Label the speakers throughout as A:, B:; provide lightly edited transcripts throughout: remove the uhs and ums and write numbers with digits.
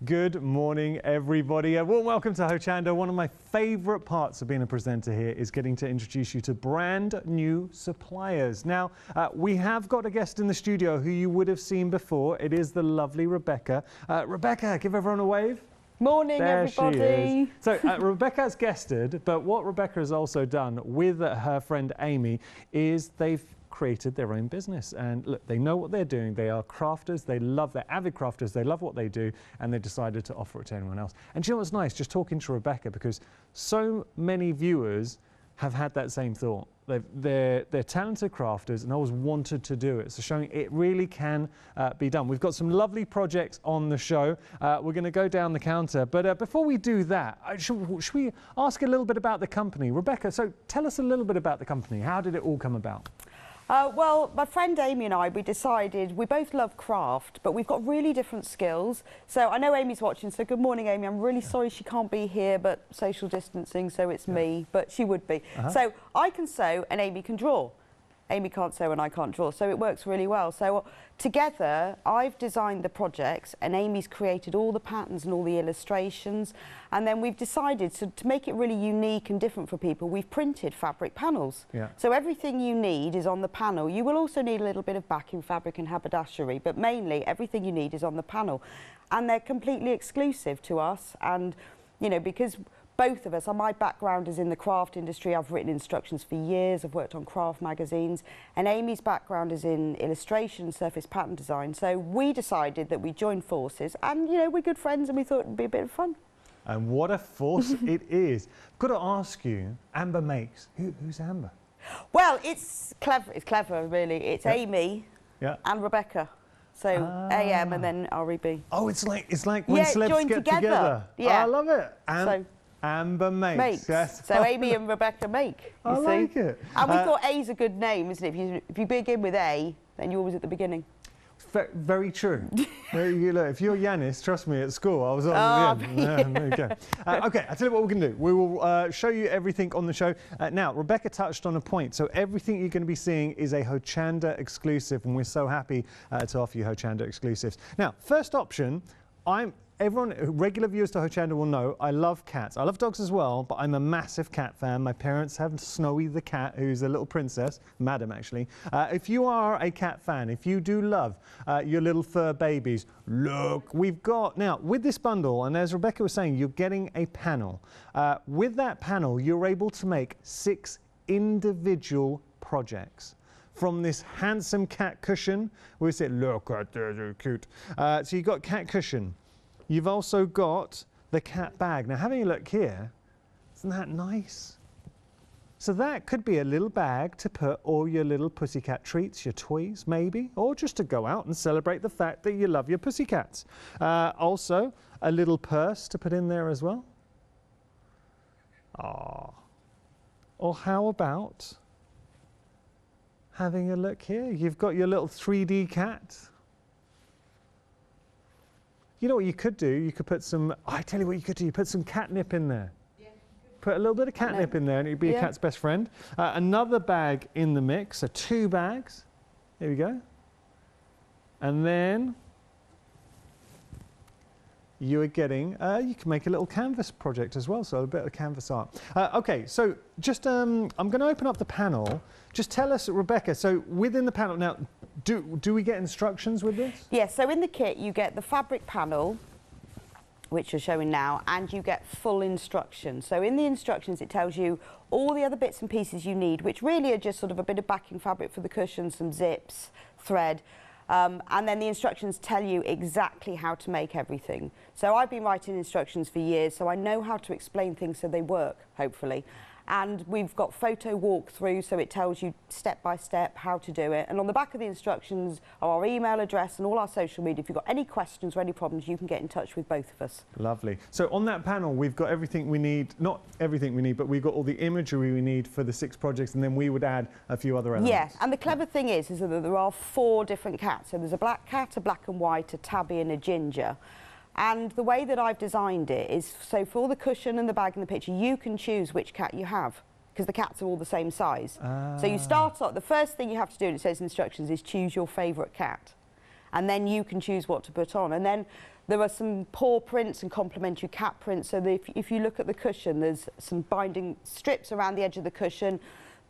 A: Good morning, everybody. A warm welcome to Hochanda. One of my favourite parts of being a presenter here is getting to introduce you to brand new suppliers. Now, we have got a guest in the studio who you would have seen before. It is the lovely Rebecca. Rebecca, give everyone a wave.
B: Morning,
A: there
B: everybody.
A: She is. So Rebecca's guested, but what Rebecca has also done with her friend Amy is they've created their own business, and look, they know what they're doing. They are crafters, they're avid crafters, they love what they do, and they decided to offer it to anyone else. And do you know what's nice? Just talking to Rebecca, because so many viewers have had that same thought. They're talented crafters and always wanted to do it, so showing it really can be done. We've got some lovely projects on the show. We're going to go down the counter, but before we do that, should we ask a little bit about the company? Rebecca, so tell us a little bit about the company. How did it all come about?
B: Well, my friend Amy and I, we decided we both love craft, but we've got really different skills. So I know Amy's watching, so good morning, Amy. I'm really sorry she can't be here, but social distancing, so it's me, but she would be. So I can sew and Amy can draw. Amy can't sew and I can't draw, so it works really well. So together, I've designed the projects and Amy's created all the patterns and all the illustrations. And then we've decided to make it really unique and different for people, we've printed fabric panels. So everything you need is on the panel. You will also need a little bit of backing fabric and haberdashery, but mainly everything you need is on the panel. And they're completely exclusive to us. And, you know, because both of us, my background is in the craft industry. I've written instructions for years. I've worked on craft magazines. And Amy's background is in illustration and surface pattern design. So we decided that we'd join forces. And, you know, we're good friends and we thought it'd be a bit of fun.
A: And what a force it is. I've got to ask you, Amber makes. Who's Amber?
B: Well, it's clever. It's clever, really. It's Amy and Rebecca. So AM and then REB.
A: Oh, it's like when celebs get together.
B: Yeah.
A: I love it. Amber makes. Yes.
B: So Amy and Rebecca make.
A: I like it.
B: And we thought A's a good name, isn't it? If you begin with A, then you're always at the beginning.
A: Very true. If you're Yanis, trust me, at school I was on the end. There you go. Okay, I'll tell you what we're going to do. We will show you everything on the show. Now, Rebecca touched on a point. So everything you're going to be seeing is a Hochanda exclusive, and we're so happy to offer you Hochanda exclusives. Now, first option, everyone, regular viewers to Hochanda will know I love cats. I love dogs as well, but I'm a massive cat fan. My parents have Snowy the cat, who's a little princess, Madam actually. If you are a cat fan, if you do love your little fur babies, look, we've got, now with this bundle, and as Rebecca was saying, you're getting a panel. With that panel, you're able to make 6 individual projects. From this handsome cat cushion, we say, look at that, cute. So you've got cat cushion. You've also got the cat bag. Now, having a look here, isn't that nice? So that could be a little bag to put all your little pussycat treats, your toys, maybe, or just to go out and celebrate the fact that you love your pussycats. Also, a little purse to put in there as well. Ah. Or how about having a look here? You've got your little 3D cat. You know what you could do? You could put some, I tell you what you could do, you put some catnip in there. Yeah. Put a little bit of catnip in there and it'd be a cat's best friend. Another bag in the mix, so 2 bags. There we go. And then you are getting, you can make a little canvas project as well, so a bit of canvas art. Okay, so just, I'm going to open up the panel. Just tell us, Rebecca, so within the panel, now, do we get instructions with this? Yes,
B: so in the kit you get the fabric panel, which you're showing now, and you get full instructions. So in the instructions it tells you all the other bits and pieces you need, which really are just sort of a bit of backing fabric for the cushion, some zips, thread, and then the instructions tell you exactly how to make everything. So I've been writing instructions for years, so I know how to explain things so they work, hopefully. And we've got photo walkthrough, so it tells you step by step how to do it. And on the back of the instructions are our email address and all our social media. If you've got any questions or any problems, you can get in touch with both of us.
A: Lovely. So on that panel, we've got everything we need, not everything we need, but we've got all the imagery we need for the 6 projects, and then we would add a few other elements.
B: Yes, and the clever thing is that there are 4 different cats. So there's a black cat, a black and white, a tabby and a ginger. And the way that I've designed it is, so for the cushion and the bag in the picture, you can choose which cat you have, because the cats are all the same size. So you start off, the first thing you have to do, and it says instructions, is choose your favourite cat. and then you can choose what to put on. And then there are some paw prints and complementary cat prints, so that if you look at the cushion, there's some binding strips around the edge of the cushion.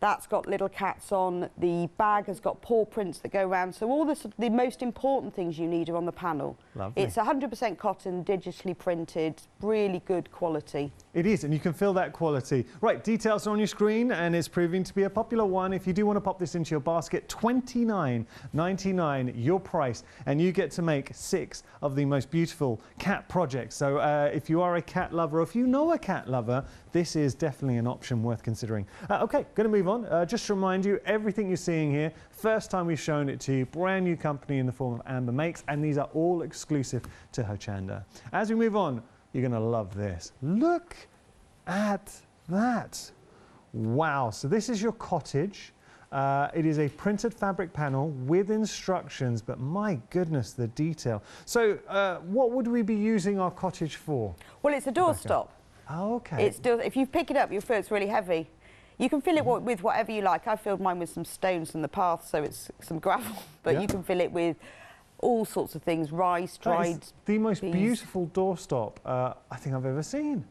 B: That's got little cats on. The bag has got paw prints that go around. So all the most important things you need are on the panel.
A: Lovely.
B: It's 100% cotton, digitally printed, really good quality.
A: It is, and you can feel that quality. Right, details are on your screen, and it's proving to be a popular one. If you do want to pop this into your basket, $29.99 your price, and you get to make 6 of the most beautiful cat projects. So if you are a cat lover, or if you know a cat lover, this is definitely an option worth considering. Okay, going to move on. Just to remind you, everything you're seeing here, first time we've shown it to you, brand new company in the form of Amber Makes, and these are all exclusive to Hochanda. As we move on, you're going to love this. Look at that. Wow. So this is your cottage. It is a printed fabric panel with instructions, but my goodness, the detail. So what would we be using our cottage for?
B: Well, it's a doorstop.
A: Oh, okay.
B: If you pick it up, you'll feel it's really heavy. You can fill it with whatever you like. I filled mine with some stones from the path, so it's some gravel, but you can fill it with all sorts of things, rice, dried
A: the most
B: peas.
A: beautiful doorstop I think I've ever seen.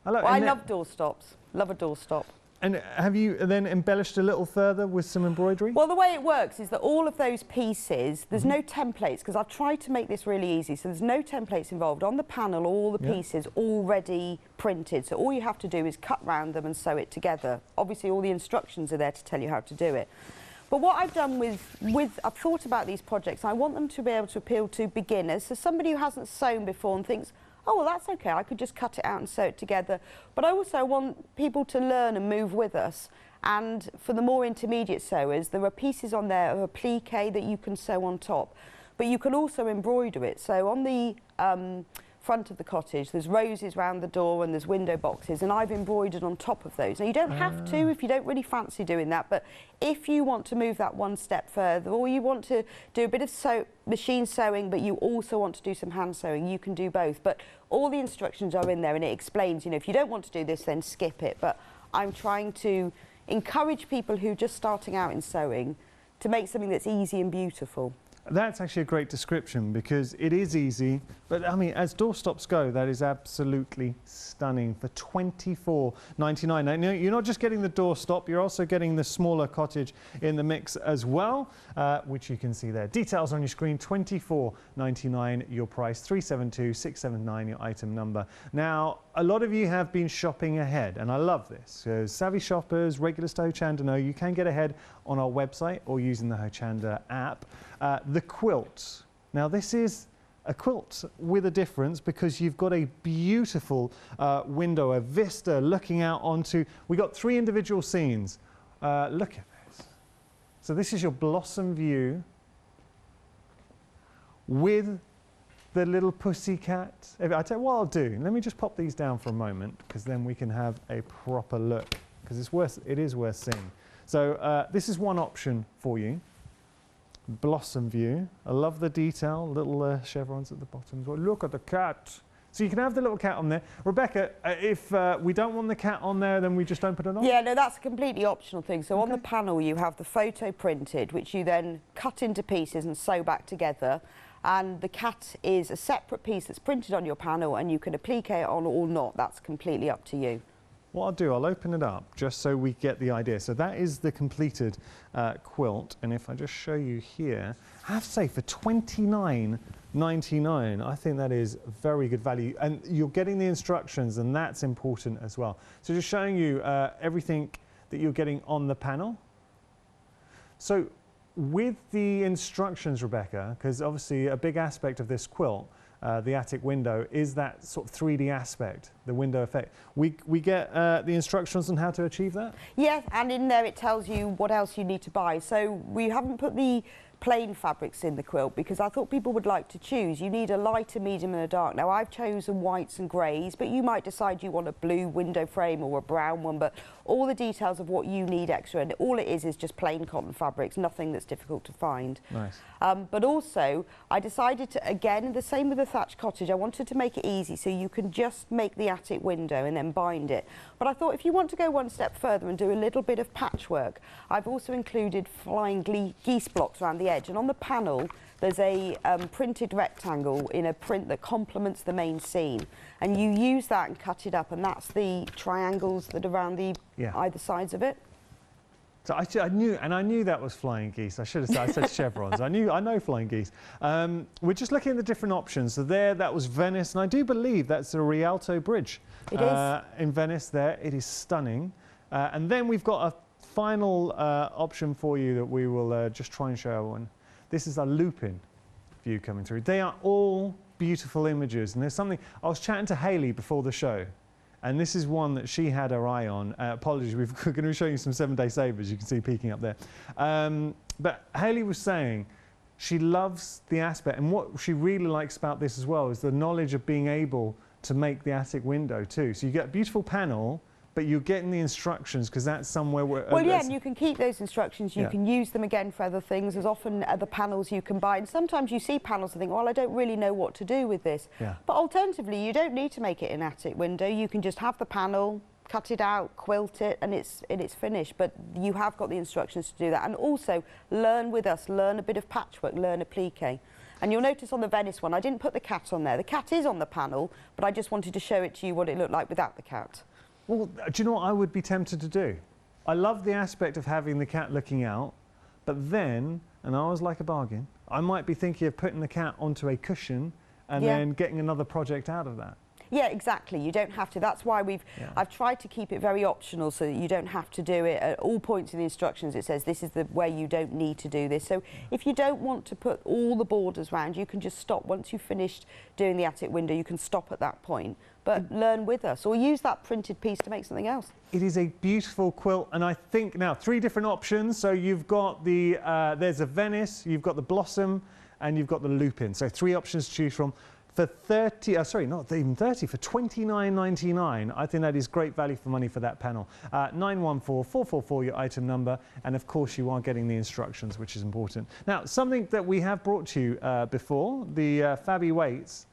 B: I love doorstops. Love a doorstop.
A: And have you then embellished a little further with some embroidery?
B: Well, the way it works is that all of those pieces, there's no templates, because I've tried to make this really easy, so there's no templates involved. On the panel, all the pieces already printed, so all you have to do is cut round them and sew it together. Obviously, all the instructions are there to tell you how to do it. But what I've done I've thought about these projects, I want them to be able to appeal to beginners, so somebody who hasn't sewn before and thinks, oh, well, that's okay, I could just cut it out and sew it together. But I also want people to learn and move with us. And for the more intermediate sewers, there are pieces on there of applique that you can sew on top. But you can also embroider it. So on the front of the cottage, there's roses round the door and there's window boxes, and I've embroidered on top of those. Now, you don't have to if you don't really fancy doing that, but if you want to move that one step further, or you want to do a bit of machine sewing, but you also want to do some hand sewing, you can do both. But all the instructions are in there, and it explains, you know, if you don't want to do this, then skip it. But I'm trying to encourage people who are just starting out in sewing to make something that's easy and beautiful.
A: That's actually a great description, because it is easy, but I mean, as doorstops go, that is absolutely stunning for $24.99. Now, you're not just getting the doorstop, you're also getting the smaller cottage in the mix as well, which you can see there. Details on your screen, $24.99 your price, 372679 your item number. Now, a lot of you have been shopping ahead, and I love this. So savvy shoppers, regulars to Hochanda know you can get ahead on our website or using the Hochanda app. The quilt. Now, this is a quilt with a difference, because you've got a beautiful window, a vista looking out onto. We got 3 individual scenes. Look at this. So this is your blossom view with the little pussycat. I tell you what I'll do. Let me just pop these down for a moment, because then we can have a proper look, because it is worth seeing. So this is one option for you. Blossom view. I love the detail, little chevrons at the bottom. Well, look at the cat. So you can have the little cat on there. Rebecca, if we don't want the cat on there, then we just don't put it on?
B: Yeah, no, that's a completely optional thing. So on the panel, you have the photo printed, which you then cut into pieces and sew back together. And the cat is a separate piece that's printed on your panel, and you can applique it on or not. That's completely up to you.
A: What I'll do, I'll open it up just so we get the idea. So that is the completed quilt, and if I just show you here, I have to say for $29.99, I think that is very good value, and you're getting the instructions, and that's important as well. So just showing you everything that you're getting on the panel. So with the instructions, Rebecca, because obviously a big aspect of this quilt, the attic window, is that sort of 3D aspect, the window effect. We get the instructions on how to achieve that?
B: Yes, and in there it tells you what else you need to buy. So we haven't put the plain fabrics in the quilt, because I thought people would like to choose. You need a light, a medium and a dark. Now, I've chosen whites and greys, but you might decide you want a blue window frame or a brown one, but all the details of what you need extra, and all it is just plain cotton fabrics, nothing that's difficult to find.
A: Nice.
B: But also, I decided to, again, the same with the thatched cottage, I wanted to make it easy so you can just make the attic window and then bind it. But I thought if you want to go one step further and do a little bit of patchwork, I've also included flying geese blocks around the the edge, and on the panel there's a printed rectangle in a print that complements the main seam, and you use that and cut it up, and that's the triangles that are around the either sides of it.
A: So I knew that was flying geese. I should have said, I said chevrons. I know flying geese. We're just looking at the different options. So that was Venice, and I do believe that's a Rialto Bridge.
B: It is.
A: In Venice there. It is stunning. And then we've got a final option for you that we will just try and show everyone. This is a lupin view coming through. They are all beautiful images, and there's something, I was chatting to Hayley before the show, and this is one that she had her eye on. Apologies, we're going to show you some 7-day savers, you can see peeking up there. But Hayley was saying she loves the aspect, and what she really likes about this as well is the knowledge of being able to make the attic window too. So you get a beautiful panel, but you're getting the instructions because that's somewhere where...
B: Well, yeah, and you can keep those instructions. You can use them again for other things. There's often other panels you can buy. And sometimes you see panels and think, well, I don't really know what to do with this. But alternatively, you don't need to make it an attic window. You can just have the panel, cut it out, quilt it, and it's finished. But you have got the instructions to do that. And also, learn with us. Learn a bit of patchwork, learn applique. And you'll notice on the Venice one, I didn't put the cat on there. The cat is on the panel, but I just wanted to show it to you what it looked like without the cat.
A: Well, do you know what I would be tempted to do? I love the aspect of having the cat looking out, but then, and I was like a bargain, I might be thinking of putting the cat onto a cushion and then getting another project out of that.
B: Yeah, exactly. You don't have to. That's why I've tried to keep it very optional so that you don't have to do it. At all points in the instructions it says this is the way you don't need to do this. So if you don't want to put all the borders round, you can just stop. Once you've finished doing the attic window, you can stop at that point. But learn with us, or use that printed piece to make something else.
A: It is a beautiful quilt, and I think now 3 different options. So you've got the, there's a Venice, you've got the Blossom, and you've got the Lupin. So 3 options to choose from. For 30, sorry, not even 30, for $29.99, I think that is great value for money for that panel. 914444, your item number, and of course you are getting the instructions, which is important. Now, something that we have brought to you before, the Fabby Weights,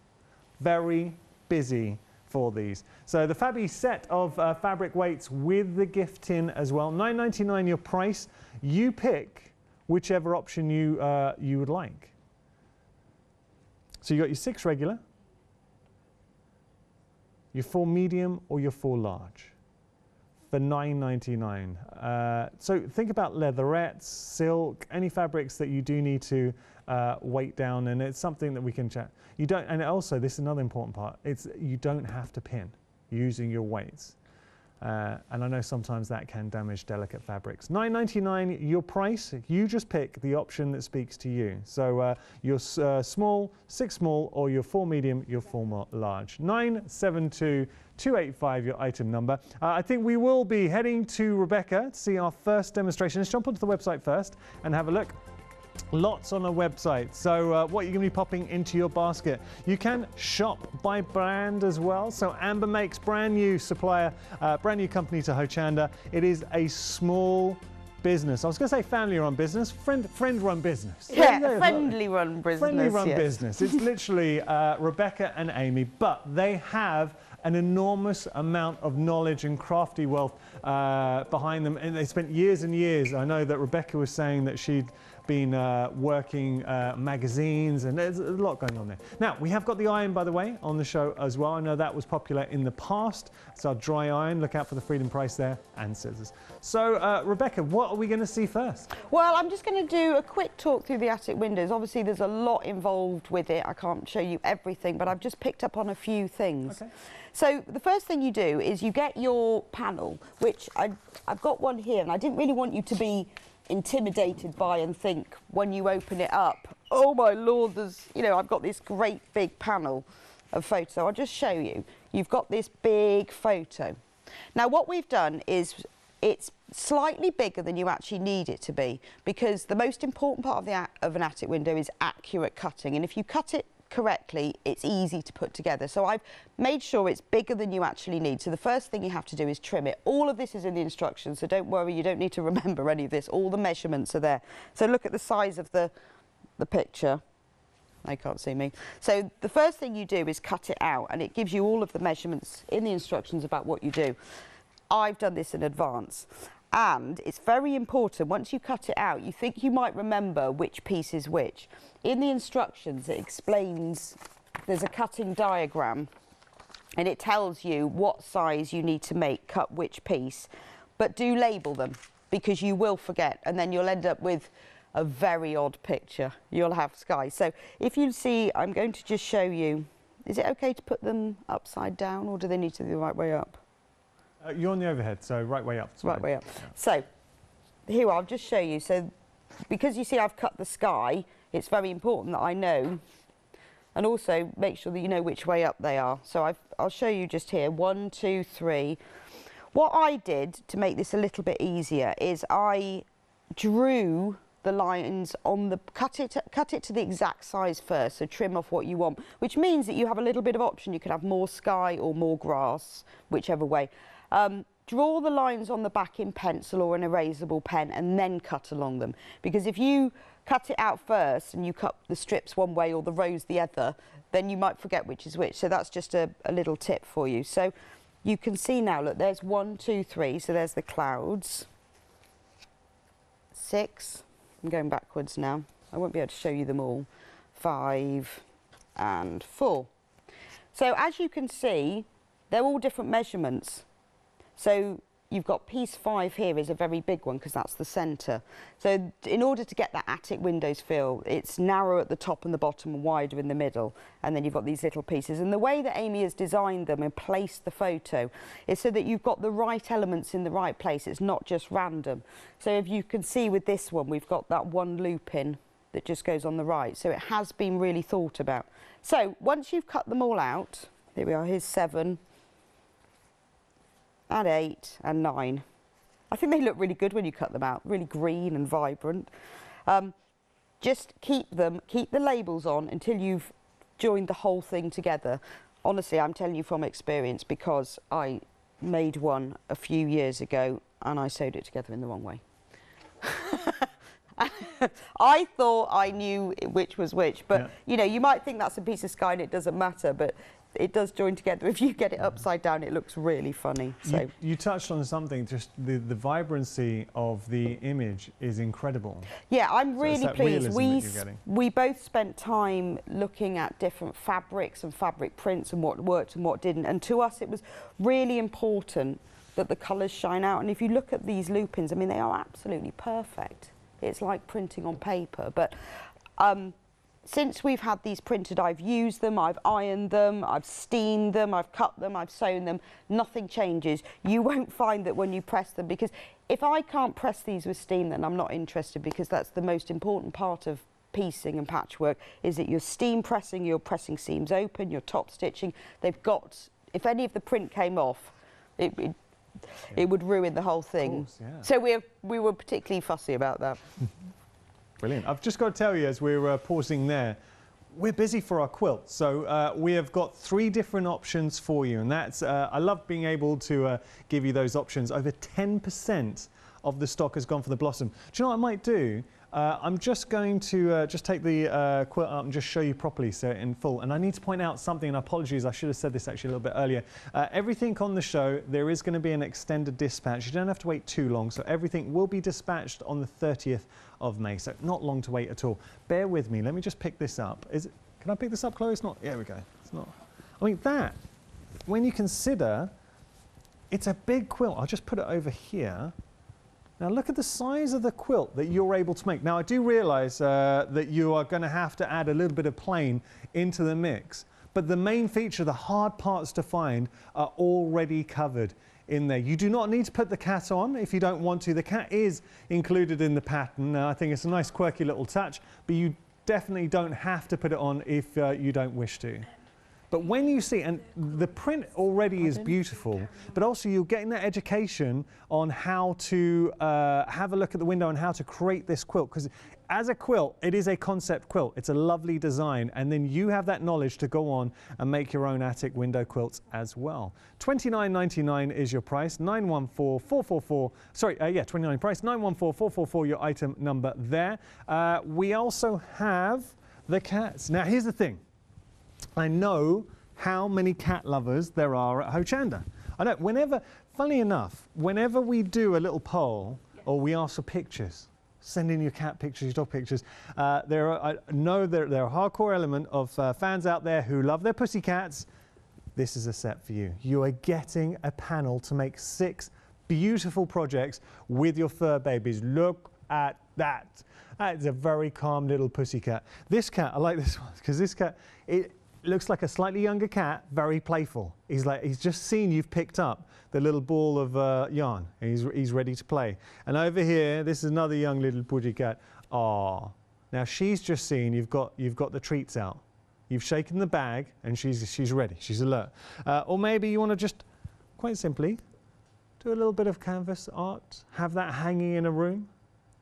A: very busy for these. So the Fabby set of fabric weights with the gift tin as well. $9.99 your price. You pick whichever option you would like. So you got your 6 regular, your 4 medium, or your 4 large for $9.99. So think about leatherettes, silk, any fabrics that you do need to weight down, and it's something that we can chat. You don't, and also this is another important part. You don't have to pin using your weights, and I know sometimes that can damage delicate fabrics. $9.99 your price. You just pick the option that speaks to you. So your small, 6 small, or your 4 medium, your 4 large. 972285 your item number. I think we will be heading to Rebecca to see our first demonstration. Let's jump onto the website first and have a look. Lots on the website. So what you're going to be popping into your basket. You can shop by brand as well. So Amber Makes, brand new supplier, brand new company to Hochanda. It is a small business. I was going to say family-run business, friend-run business.
B: Yeah, friendly-run business.
A: Friendly-run business. It's literally Rebecca and Amy, but they have an enormous amount of knowledge and crafty wealth behind them, and they spent years and years. I know that Rebecca was saying that she'd been working magazines, and there's a lot going on there. Now, we have got the iron, by the way, on the show as well. I know that was popular in the past. It's our dry iron. Look out for the Freedom Price there, and scissors. So, Rebecca, what are we going to see first?
B: Well, I'm just going to do a quick talk through the attic windows. Obviously, there's a lot involved with it. I can't show you everything, but I've just picked up on a few things. Okay. So the first thing you do is you get your panel, which I've got one here, and I didn't really want you to be intimidated by and think when you open it up, oh my lord, there's, you know, I've got this great big panel of photo. I'll just show you. You've got this big photo. Now what we've done is it's slightly bigger than you actually need it to be, because the most important part of an attic window is accurate cutting, and if you cut it correctly, it's easy to put together. So I've made sure it's bigger than you actually need. So the first thing you have to do is trim it. All of this is in the instructions, so don't worry, you don't need to remember any of this. All the measurements are there. So look at the size of the picture. They can't see me. So the first thing you do is cut it out, and it gives you all of the measurements in the instructions about what you do. I've done this in advance. And it's very important, once you cut it out, you think you might remember which piece is which. In the instructions, it explains, there's a cutting diagram, and it tells you what size you need to make, cut which piece. But do label them, because you will forget, and then you'll end up with a very odd picture. You'll have sky. So if you see, I'm going to just show you, is it okay to put them upside down, or do they need to be the right way up?
A: You're on the overhead, so right way up.
B: Right way up. Yeah. So here, I'll just show you. So because you see I've cut the sky, it's very important that I know, and also make sure that you know which way up they are. So I'll show you just here, 1, 2, 3. What I did to make this a little bit easier is I drew the lines on the, cut it to the exact size first, so trim off what you want, which means that you have a little bit of option. You could have more sky or more grass, whichever way. Draw the lines on the back in pencil or an erasable pen and then cut along them, because if you cut it out first and you cut the strips one way or the rows the other, then you might forget which is which. So that's just a little tip for you. So you can see now, look, there's 1, 2, 3, so there's the clouds. 6, I'm going backwards now, I won't be able to show you them all. 5 and 4. So as you can see, they're all different measurements. So you've got piece 5 here is a very big one because that's the centre. So in order to get that attic windows feel, it's narrow at the top and the bottom and wider in the middle, and then you've got these little pieces. And the way that Amy has designed them and placed the photo is so that you've got the right elements in the right place. It's not just random. So if you can see with this one, we've got that one loop in that just goes on the right. So it has been really thought about. So once you've cut them all out, here we are, here's 7. And 8 and 9. I think they look really good when you cut them out, really green and vibrant. Just keep the labels on until you've joined the whole thing together. Honestly, I'm telling you from experience, because I made one a few years ago and I sewed it together in the wrong way. I thought I knew which was which, but you know, you might think that's a piece of sky and it doesn't matter, but it does join together. If you get it upside down, it looks really funny. So
A: you touched on something, just the vibrancy of the image is incredible.
B: Yeah, I'm really pleased. We both spent time looking at different fabrics and fabric prints and what worked and what didn't. And to us, it was really important that the colours shine out. And if you look at these loopings, I mean, they are absolutely perfect. It's like printing on paper. But since we've had these printed, I've used them, I've ironed them, I've steamed them, I've cut them, I've sewn them. Nothing changes. You won't find that when you press them, because if I can't press these with steam, then I'm not interested, because that's the most important part of piecing and patchwork, is that you're steam pressing, you're pressing seams open, you're top stitching. They've got, if any of the print came off, it would ruin the whole thing. Of course, yeah. So we were particularly fussy about that.
A: Brilliant. I've just got to tell you, as we're pausing there, we're busy for our quilt. So we have got 3 different options for you. And that's, I love being able to give you those options. Over 10% of the stock has gone for the blossom. Do you know what I might do? I'm just going to just take the quilt out and just show you properly, so in full. And I need to point out something, and apologies, I should have said this actually a little bit earlier. Everything on the show, there is going to be an extended dispatch. You don't have to wait too long, so everything will be dispatched on the 30th of May, so not long to wait at all. Bear with me, let me just pick this up. Can I pick this up, Chloe? It's not, there we go. It's not, I mean, that, when you consider, it's a big quilt. I'll just put it over here. Now look at the size of the quilt that you're able to make. Now I do realise that you are going to have to add a little bit of plain into the mix, but the main feature, the hard parts to find, are already covered in there. You do not need to put the cat on if you don't want to. The cat is included in the pattern. I think it's a nice quirky little touch, but you definitely don't have to put it on if you don't wish to. But when you see, and the print already is beautiful, but also you're getting that education on how to have a look at the window and how to create this quilt. Because as a quilt, it is a concept quilt. It's a lovely design. And then you have that knowledge to go on and make your own attic window quilts as well. $29.99 is your price. 914444. Sorry, yeah, $29 price. 914444, your item number there. We also have the cats. Now, here's the thing. I know how many cat lovers there are at Hochanda. I know, whenever, Funny enough, whenever we do a little poll or we ask for pictures, send in your cat pictures, your dog pictures, I know there are a hardcore element of fans out there who love their pussycats. This is a set for you. You are getting a panel to make 6 beautiful projects with your fur babies. Look at that. That is a very calm little pussycat. This cat, I like this one because this cat, it looks like a slightly younger cat, very playful. He's just seen you've picked up the little ball of yarn. And he's ready to play. And over here, this is another young little pussycat. Ah, now she's just seen you've got the treats out. You've shaken the bag and she's ready, she's alert. Or maybe you want to just, quite simply, do a little bit of canvas art, have that hanging in a room.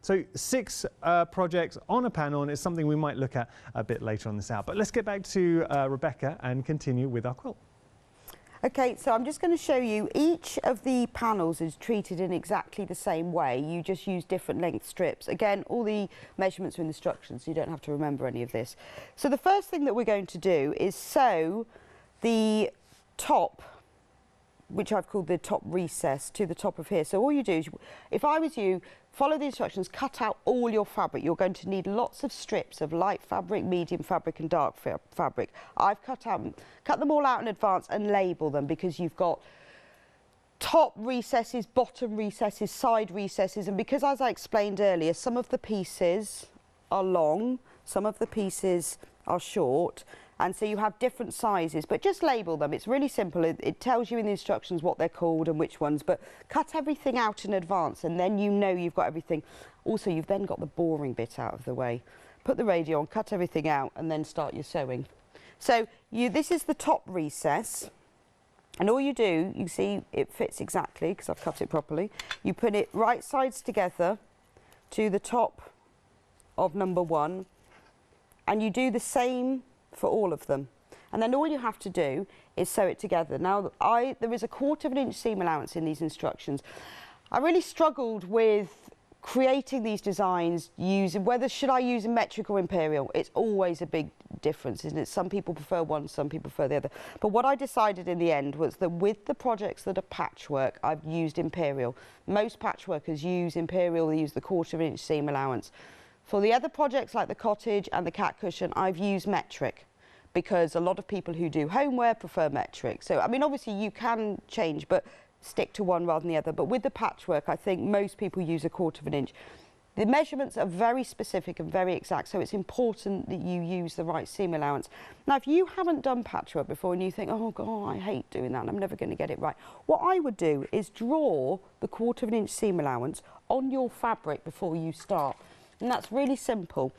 A: So 6 projects on a panel, and it's something we might look at a bit later on this hour. But let's get back to Rebecca and continue with our quilt.
B: Okay, so I'm just going to show you each of the panels is treated in exactly the same way. You just use different length strips. Again, all the measurements are in the instructions, so you don't have to remember any of this. So the first thing that we're going to do is sew the top, which I've called the top recess, to the top of here. So all you do is, if I was you, follow the instructions, cut out all your fabric. You're going to need lots of strips of light fabric, medium fabric and dark fabric. I've cut them all out in advance and label them because you've got top recesses, bottom recesses, side recesses, and because, as I explained earlier, some of the pieces are long, some of the pieces are short, and so you have different sizes, but just label them. It's really simple. It tells you in the instructions what they're called and which ones, but cut everything out in advance and then you know you've got everything. Also, you've then got the boring bit out of the way. Put the radio on, cut everything out, and then start your sewing. So this is the top recess, and all you do, you see it fits exactly because I've cut it properly. You put it right sides together to the top of number 1, and you do the same for all of them, and then all you have to do is sew it together. Now there is a 1/4 inch seam allowance in these instructions. I really struggled with creating these designs using should I use a metric or imperial. It's always a big difference, isn't it? Some people prefer one, some people prefer the other, but what I decided in the end was that with the projects that are patchwork, I've used imperial. Most patchworkers use imperial, they use the 1/4 inch seam allowance. For the other projects like the cottage and the cat cushion, I've used metric because a lot of people who do homeware prefer metric. So, I mean, obviously you can change, but stick to one rather than the other. But with the patchwork, I think most people use a 1/4 inch. The measurements are very specific and very exact, so it's important that you use the right seam allowance. Now, if you haven't done patchwork before and you think, oh God, I hate doing that, I'm never going to get it right, what I would do is draw the 1/4 inch seam allowance on your fabric before you start. And that's really simple.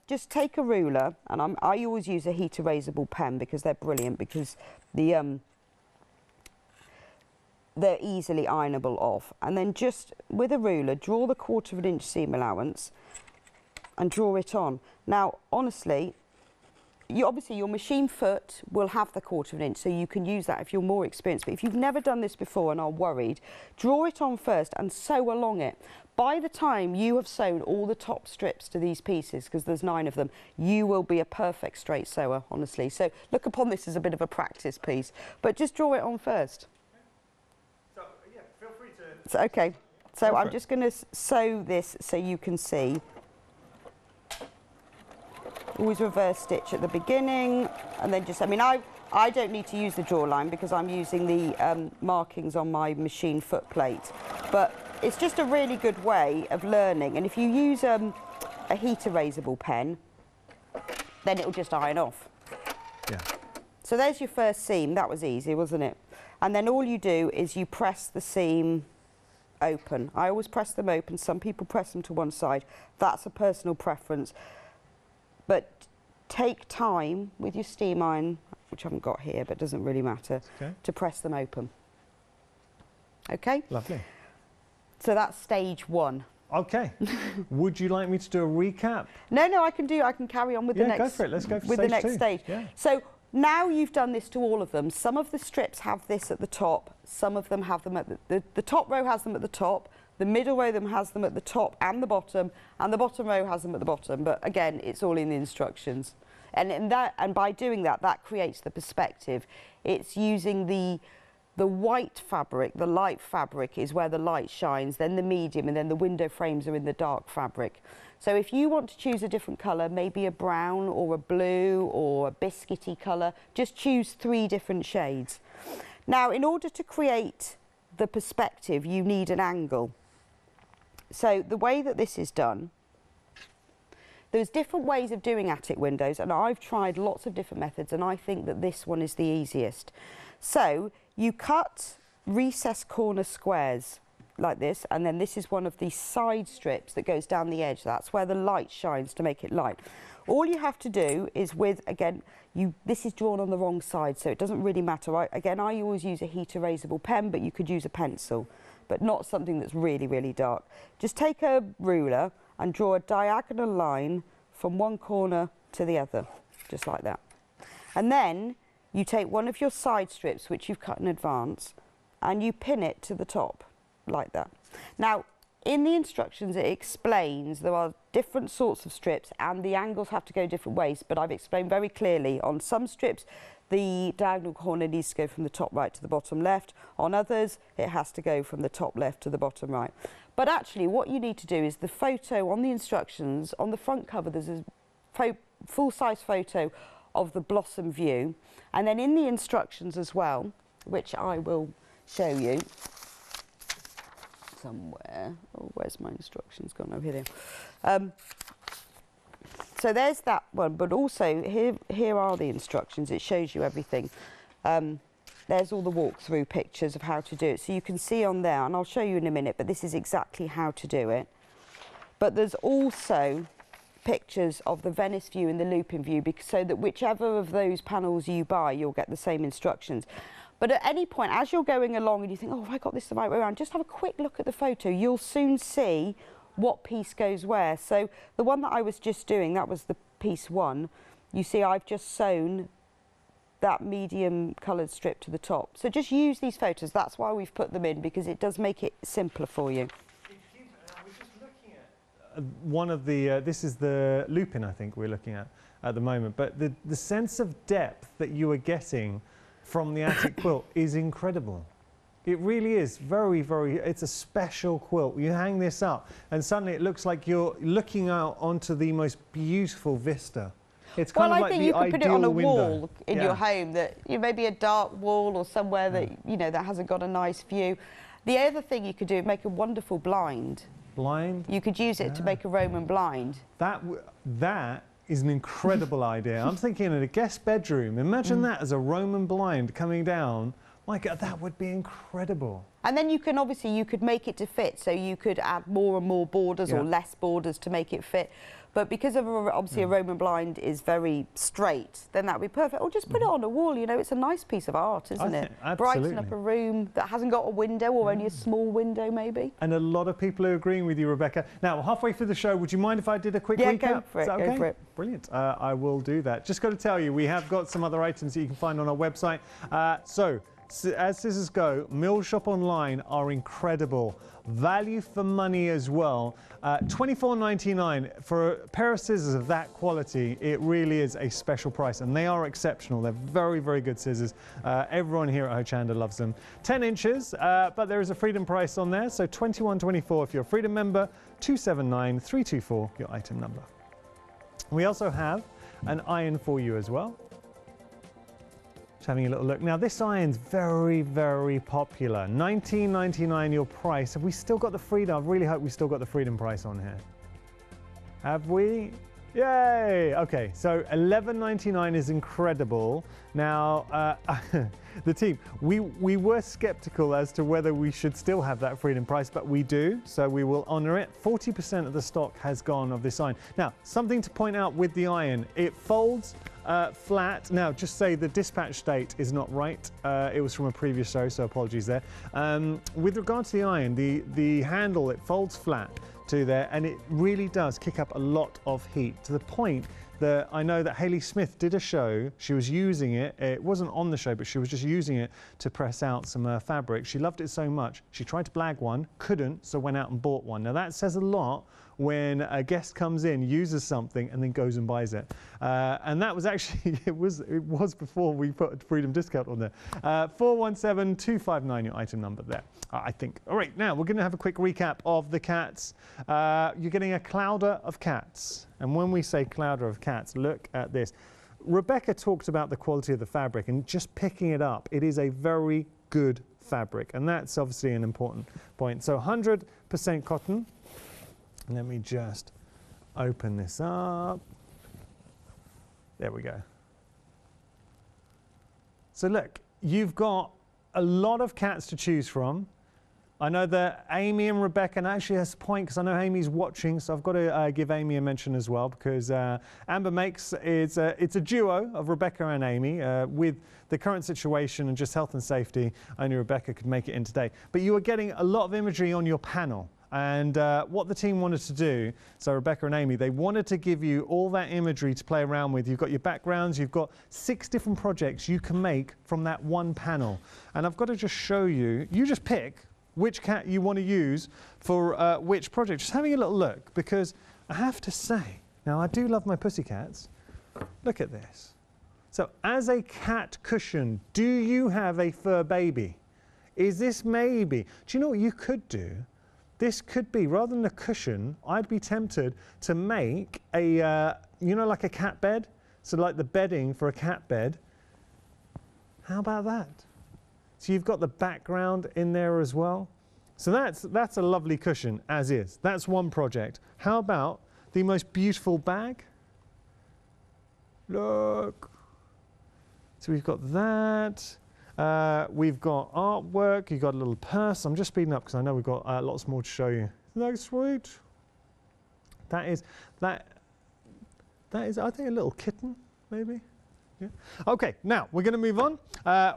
B: Just take a ruler, and I always use a heat erasable pen because they're brilliant, because they're easily ironable off. And then just with a ruler, draw the 1/4 inch seam allowance and draw it on. Now, honestly, obviously your machine foot will have the 1/4 inch, so you can use that if you're more experienced. But if you've never done this before and are worried, draw it on first and sew along it. By the time you have sewn all the top strips to these pieces, because there's 9 of them, you will be a perfect straight sewer, honestly. So look upon this as a bit of a practice piece, but just draw it on first.
A: So, yeah, feel free to...
B: So, okay, so I'm just going to sew this so you can see. Always reverse stitch at the beginning, and then just, I mean, I don't need to use the draw line because I'm using the markings on my machine foot plate, but it's just a really good way of learning. And if you use a heat erasable pen, then it'll just iron off.
A: Yeah.
B: So there's your first seam. That was easy, wasn't it? And then all you do is you press the seam open. I always press them open. Some people press them to one side. That's a personal preference. But take time with your steam iron, which I haven't got here, but doesn't really matter, to press them open. Okay?
A: Lovely.
B: So that's stage 1.
A: Okay. Would you like me to do a recap?
B: No, I can carry on with the next.
A: Go for it. Let's go for
B: with
A: stage
B: the next
A: 2.
B: stage.
A: Yeah.
B: So now you've done this to all of them. Some of the strips have this at the top. Some of them have them at the top row has them at the top. The middle row has them at the top and the bottom row has them at the bottom. But again, it's all in the instructions. And by doing that, that creates the perspective. It's using the the white fabric, the light fabric, is where the light shines, then the medium, and then the window frames are in the dark fabric. So if you want to choose a different colour, maybe a brown or a blue or a biscuity colour, just choose 3 different shades. Now, in order to create the perspective, you need an angle. So the way that this is done, there's different ways of doing attic windows, and I've tried lots of different methods, and I think that this one is the easiest. So you cut recessed corner squares like this, and then this is one of the side strips that goes down the edge. That's where the light shines to make it light. All you have to do is again, this is drawn on the wrong side, so it doesn't really matter. Again, I always use a heat erasable pen, but you could use a pencil, but not something that's really, really dark. Just take a ruler and draw a diagonal line from one corner to the other, just like that. And then you take one of your side strips, which you've cut in advance, and you pin it to the top, like that. Now, in the instructions, it explains there are different sorts of strips and the angles have to go different ways, but I've explained very clearly on some strips, the diagonal corner needs to go from the top right to the bottom left. On others, it has to go from the top left to the bottom right. But actually, what you need to do is the photo on the instructions, on the front cover, there's a full-size photo of the blossom view. And then in the instructions as well, which I will show you somewhere. Oh, where's my instructions gone? Oh, here they are. So there's that one, but also here are the instructions. It shows you everything. There's all the walkthrough pictures of how to do it. So you can see on there, and I'll show you in a minute, but this is exactly how to do it. But there's also pictures of the Venice view and the looping view, so that whichever of those panels you buy, you'll get the same instructions. But at any point, as you're going along and you think, oh, have I got this the right way around, just have a quick look at the photo. You'll soon see what piece goes where. So the one that I was just doing, that was the piece 1. You see, I've just sewn that medium coloured strip to the top. So just use these photos. That's why we've put them in, because it does make it simpler for you.
A: We're just looking at one of the, this is the looping, I think we're looking at the moment, but the sense of depth that you are getting from the attic quilt is incredible. It really is very, very, it's a special quilt. You hang this up and suddenly it looks like you're looking out onto the most beautiful vista. It's kind of like the ideal window. Well, I think you could put it on a wall
B: in your home, that maybe a dark wall or somewhere that, that hasn't got a nice view. The other thing you could do is make a wonderful blind.
A: Blind?
B: You could use it to make a Roman blind.
A: That is an incredible idea. I'm thinking in a guest bedroom. Imagine that as a Roman blind coming down. My God, that would be incredible. And
B: then you can obviously, you could make it to fit, so you could add more and more borders or less borders to make it fit. But because of obviously a Roman blind is very straight, then that would be perfect. Or just put it on a wall, it's a nice piece of art, isn't it?
A: Absolutely.
B: Brighten up a room that hasn't got a window or only a small window maybe.
A: And a lot of people are agreeing with you, Rebecca. Now, halfway through the show, would you mind if I did a quick recap?
B: Go for it,
A: okay?
B: Go for it.
A: Brilliant, I will do that. Just got to tell you, we have got some other items that you can find on our website. So, as scissors go, Mill Shop Online are incredible. Value for money as well. $24.99 for a pair of scissors of that quality. It really is a special price, and they are exceptional. They're very, very good scissors. Everyone here at Hochanda loves them. 10 inches, but there is a Freedom price on there, so $21.24 if you're a Freedom member, $279,324, your item number. We also have an iron for you as well. Having a little look. Now this iron's very, very popular. $19.99 your price. Have we still got the Freedom? I really hope we still got the Freedom price on here. Have we? Yay! Okay, so $11.99 is incredible. Now, the team, we were skeptical as to whether we should still have that Freedom price, but we do, so we will honour it. 40% of the stock has gone of this iron. Now, something to point out with the iron, it folds flat. Now, just say the dispatch date is not right. It was from a previous show, so apologies there. With regard to the iron, the handle, it folds flat to there, and it really does kick up a lot of heat, to the point that I know that Hayley Smith did a show. She was using it. It wasn't on the show, but she was just using it to press out some fabric. She loved it so much. She tried to blag one, couldn't, so went out and bought one. Now that says a lot when a guest comes in, uses something, and then goes and buys it. And that was actually, it was before we put a freedom discount on there. 417259, your item number there, I think. All right, now we're going to have a quick recap of the cats. You're getting a clouder of cats. And when we say clouder of cats, look at this. Rebecca talked about the quality of the fabric and just picking it up. It is a very good fabric, and that's obviously an important point. So 100% cotton. Let me just open this up. There we go. So look, you've got a lot of cats to choose from. I know that Amy and Rebecca, and actually has a point because I know Amy's watching, so I've got to give Amy a mention as well, because Amber Makes it's a duo of Rebecca and Amy. With the current situation and just health and safety, only Rebecca could make it in today. But you are getting a lot of imagery on your panel. And what the team wanted to do, so Rebecca and Amy, they wanted to give you all that imagery to play around with. You've got your backgrounds, you've got 6 different projects you can make from that one panel. And I've got to just show you, you just pick which cat you want to use for which project. Just having a little look, because I have to say, now I do love my pussycats. Look at this. So as a cat cushion, do you have a fur baby? Is this maybe, do you know what you could do? This could be, rather than a cushion, I'd be tempted to make a, you know, like a cat bed? So like the bedding for a cat bed. How about that? So you've got the background in there as well. So that's a lovely cushion, as is. That's one project. How about the most beautiful bag? Look. So we've got that. We've got artwork. You've got a little purse. I'm just speeding up because I know we've got lots more to show you. Isn't that sweet? That is, I think, a little kitten, maybe. Yeah. Okay, now we're going to move on.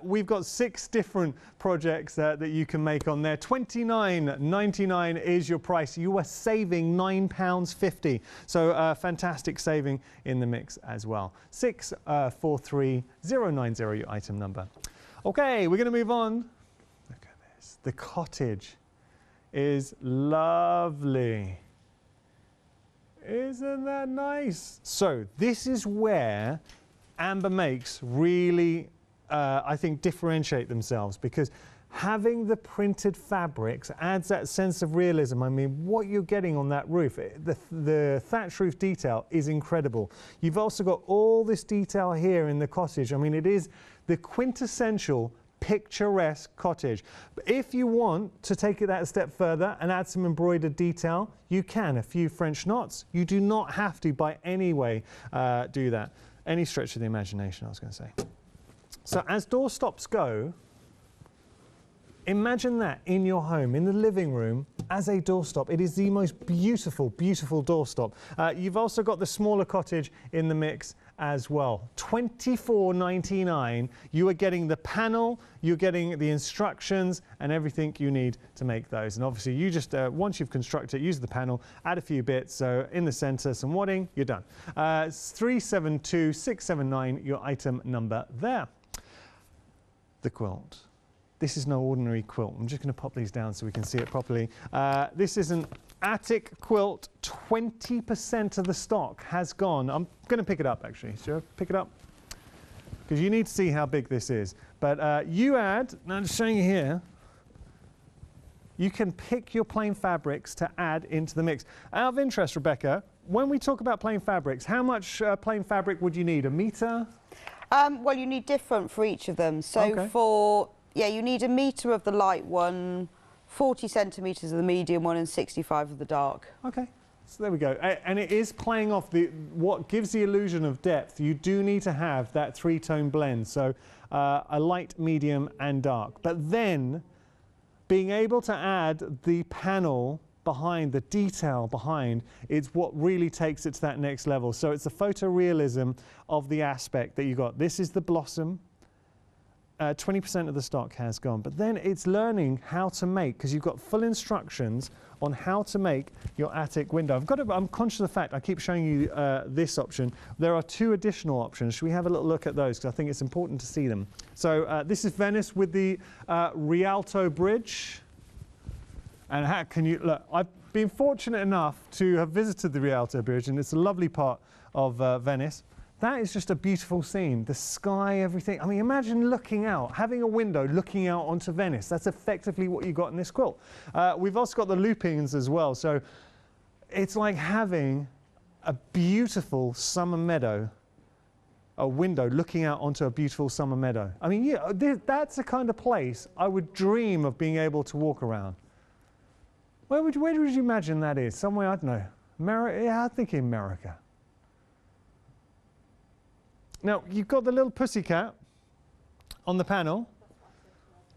A: We've got 6 different projects that you can make on there. $29.99 is your price. You are saving £9.50. So fantastic saving in the mix as well. 643090, your item number. Okay, we're going to move on. Look at this. The cottage is lovely. Isn't that nice? So this is where Amber Makes really, I think, differentiate themselves, because having the printed fabrics adds that sense of realism. I mean, what you're getting on that roof, the thatch roof detail is incredible. You've also got all this detail here in the cottage. I mean, it is the quintessential picturesque cottage. But if you want to take it that a step further and add some embroidered detail, you can. A few French knots. You do not have to by any way do that. Any stretch of the imagination, I was going to say. So as doorstops go, imagine that in your home, in the living room, as a doorstop. It is the most beautiful, beautiful doorstop. You've also got the smaller cottage in the mix as well. $24.99. You are getting the panel, you're getting the instructions and everything you need to make those. And obviously you just, once you've constructed it, use the panel, add a few bits. So in the center, some wadding, you're done. 372679, your item number there. The quilt. This is no ordinary quilt. I'm just going to pop these down so we can see it properly. This is an attic quilt. 20% of the stock has gone. I'm going to pick it up, actually. Sure, pick it up. Because you need to see how big this is. But you add, now I'm just showing you here, you can pick your plain fabrics to add into the mix. Out of interest, Rebecca, when we talk about plain fabrics, how much plain fabric would you need? A metre?
B: Well, you need different for each of them. So for... yeah, you need a metre of the light one, 40 centimetres of the medium one, and 65 of the dark. Okay, so there we go. And it is playing off what gives the illusion of depth. You do need to have that 3-tone blend, so a light, medium, and dark. But then, being able to add the panel behind, the detail behind, it's what really takes it to that next level. So it's the photorealism of the aspect that you got. This is the blossom. 20% of the stock has gone, but then it's learning how to make, because you've got full instructions on how to make your attic window. I'm conscious of the fact I keep showing you this option. There are 2 additional options. Should we have a little look at those, because I think it's important to see them. So this is Venice with the Rialto Bridge. And how can you look? I've
A: been fortunate enough to have visited the Rialto Bridge, and it's a lovely part of Venice. That is just a beautiful scene. The sky, everything. I mean, imagine looking out, having a window looking out onto Venice. That's effectively what you got in this quilt. We've also got the loopings as well. So it's like having a beautiful summer meadow, a window looking out onto a beautiful summer meadow. I mean, yeah, that's the kind of place I would dream of being able to walk around. Where would you imagine that is? Somewhere, I don't know. Yeah, I think in America. Now, you've got the little pussycat on the panel.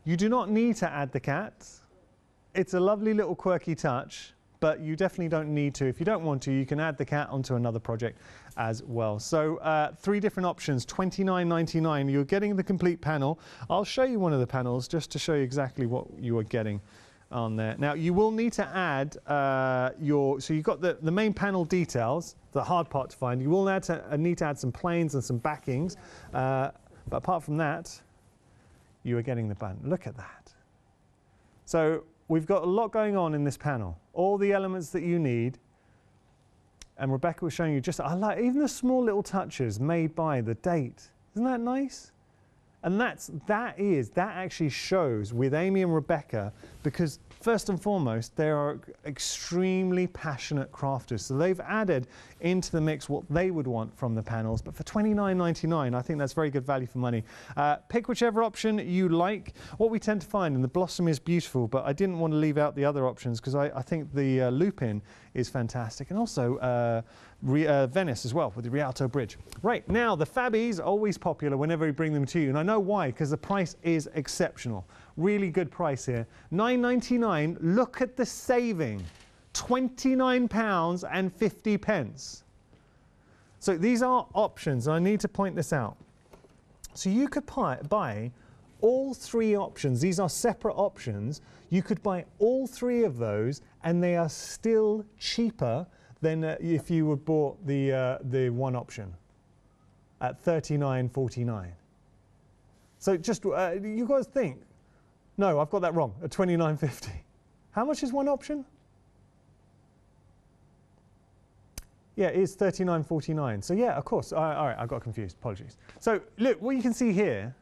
A: You do not need to add the cat. It's a lovely little quirky touch, but you definitely don't need to. If you don't want to, you can add the cat onto another project as well. So 3 different options, $29.99. You're getting the complete panel. I'll show you one of the panels just to show you exactly what you are getting on there. Now, you will need to add so you've got the main panel details, the hard part to find. You will need to add some planes and some backings, but apart from that, you are getting the button. Look at that. So we've got a lot going on in this panel. All the elements that you need, and Rebecca was showing you I like even the small little touches made by the date. Isn't that nice? And that actually shows with Amy and Rebecca, because first and foremost, they are extremely passionate crafters. So they've added into the mix what they would want from the panels. But for $29.99, I think that's very good value for money. Pick whichever option you like. What we tend to find, and the blossom is beautiful, but I didn't want to leave out the other options because I think the loop-in is fantastic. And also Venice as well with the Rialto Bridge. Right, now the Fabbies are always popular whenever we bring them to you, and I know why, because the price is exceptional. Really good price here. $9.99, look at the saving. £29.50. So these are options, and I need to point this out. So you could buy all 3 options. These are separate options. You could buy all 3 of those, and they are still cheaper than if you would bought the one option at $39.49. So just you guys think, no, I've got that wrong, at $29.50. How much is one option? Yeah, it's $39.49. So yeah, of course. All right, I got confused. Apologies. So look, what you can see here,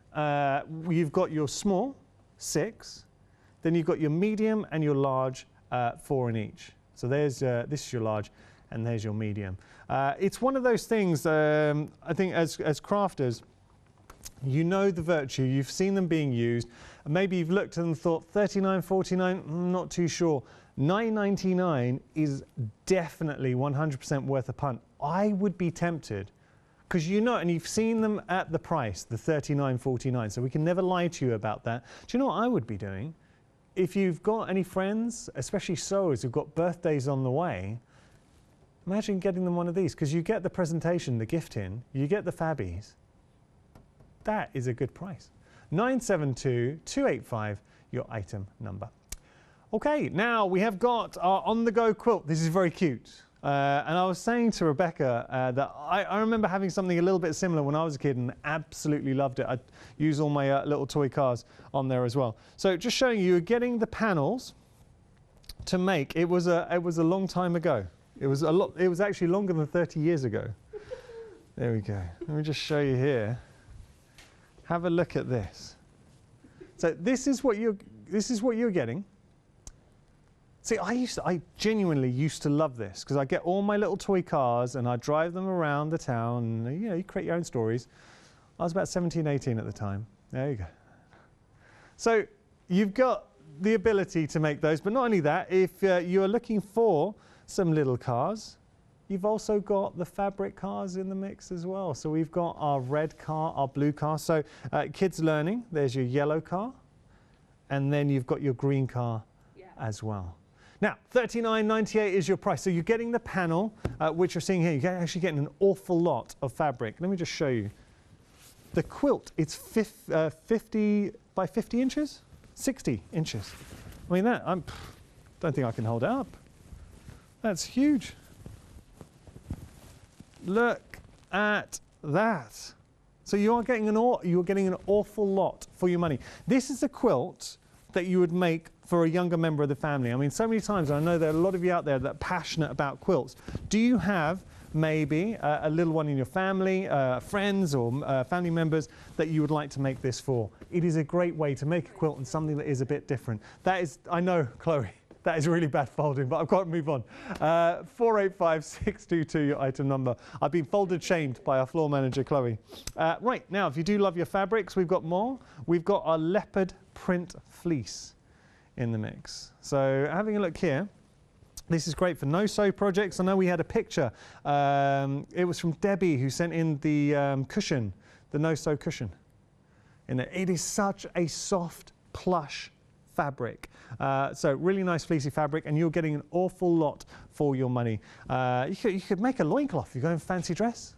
A: you've got your small, 6, then you've got your medium and your large, 4 in each. So there's this is your large, and there's your medium. It's one of those things. I think as crafters, you know the virtue. You've seen them being used. Maybe you've looked at them and thought $39.49. Not too sure. $9.99 is definitely 100% worth a punt. I would be tempted, because you know, and you've seen them at the price, the $39.49. So we can never lie to you about that. Do you know what I would be doing? If you've got any friends, especially sewers who've got birthdays on the way, imagine getting them one of these, because you get the presentation, the gift in, you get the Fabbies. That is a good price. 972-285, your item number. Okay, now we have got our on-the-go quilt. This is very cute. And I was saying to Rebecca that I remember having something a little bit similar when I was a kid and absolutely loved it. I'd use all my little toy cars on there as well. So just showing you, getting the panels to make. It was a long time ago. It was actually longer than 30 years ago. There we go. Let me just show you here. Have a look at this. So this is what you're getting. See, I genuinely used to love this, because I get all my little toy cars and I drive them around the town, and you know, you create your own stories. I was about 17, 18 at the time. There you go. So you've got the ability to make those, but not only that, if you're looking for some little cars, you've also got the fabric cars in the mix as well. So we've got our red car, our blue car. So kids learning, there's your yellow car, and then you've got your green car as well. Now, $39.98 is your price. So you're getting the panel, which you're seeing here. You're actually getting an awful lot of fabric. Let me just show you. The quilt, it's 50 by 50 inches? 60 inches. I mean, that, I don't think I can hold it up. That's huge. Look at that. So you are getting an awful lot for your money. This is a quilt that you would make for a younger member of the family? I mean, so many times, I know there are a lot of you out there that are passionate about quilts. Do you have maybe a little one in your family, friends or family members that you would like to make this for? It is a great way to make a quilt and something that is a bit different. That is, I know, Chloe, that is really bad folding, but I've got to move on. 485622, your item number. I've been folded shamed by our floor manager, Chloe. Right, now, if you do love your fabrics, we've got more. We've got our Leopard print fleece in the mix. So having a look here, this is great for no-sew projects. I know we had a picture. It was from Debbie who sent in the cushion, the no-sew cushion. It is such a soft, plush fabric. So really nice fleecy fabric, and you're getting an awful lot for your money. You could make a loincloth if you're going fancy dress.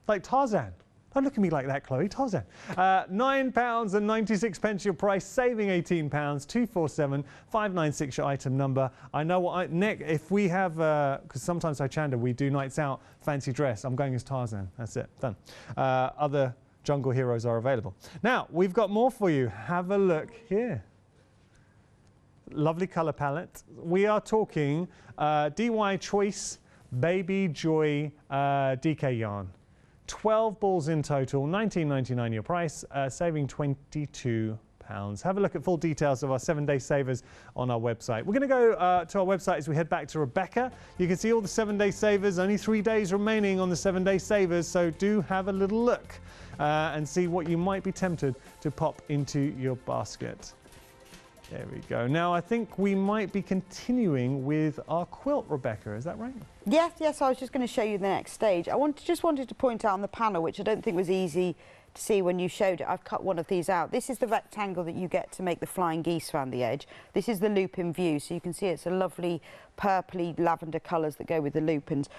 A: Like Tarzan. Don't look at me like that, Chloe. Tarzan. £9.96 your price, saving £18. 247596 your item number. I know what if we have, because sometimes Hochanda we do nights out, fancy dress. I'm going as Tarzan. That's it. Done. Other jungle heroes are available. Now we've got more for you. Have a look here. Lovely colour palette. We are talking DY Choice Baby Joy DK yarn. 12 balls in total, $19.99 your price, saving £22. Have a look at full details of our 7-day savers on our website. We're going to go to our website as we head back to Rebecca. You can see all the 7-day savers, only 3 days remaining on the 7-day savers, so do have a little look and see what you might be tempted to pop into your basket. There we go. Now I think we might be continuing with our quilt, Rebecca, is that right?
B: Yes, I was just going to show you the next stage. Just wanted to point out on the panel, which I don't think was easy to see when you showed it. I've cut one of these out. This is the rectangle that you get to make the flying geese around the edge. This is the loop in view, so you can see it's a lovely purpley lavender colours that go with the lupins.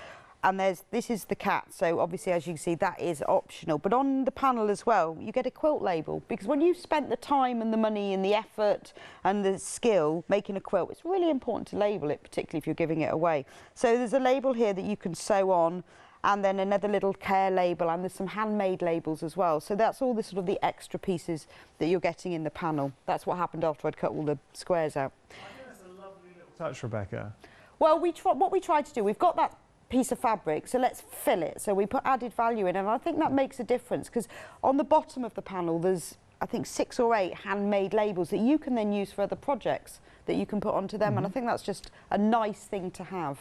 B: And this is the cat, so obviously, as you can see, that is optional. But on the panel as well, you get a quilt label, because when you've spent the time and the money and the effort and the skill making a quilt, it's really important to label it, particularly if you're giving it away. So there's a label here that you can sew on, and then another little care label, and there's some handmade labels as well. So that's all the sort of the extra pieces that you're getting in the panel. That's what happened after I'd cut all the squares out.
A: I think that's a lovely little touch, Rebecca.
B: Well, what we tried to do, we've got that piece of fabric, so let's fill it. So we put added value in, and I think that makes a difference, because on the bottom of the panel there's, I think, 6 or 8 handmade labels that you can then use for other projects that you can put onto them, and I think that's just a nice thing to have.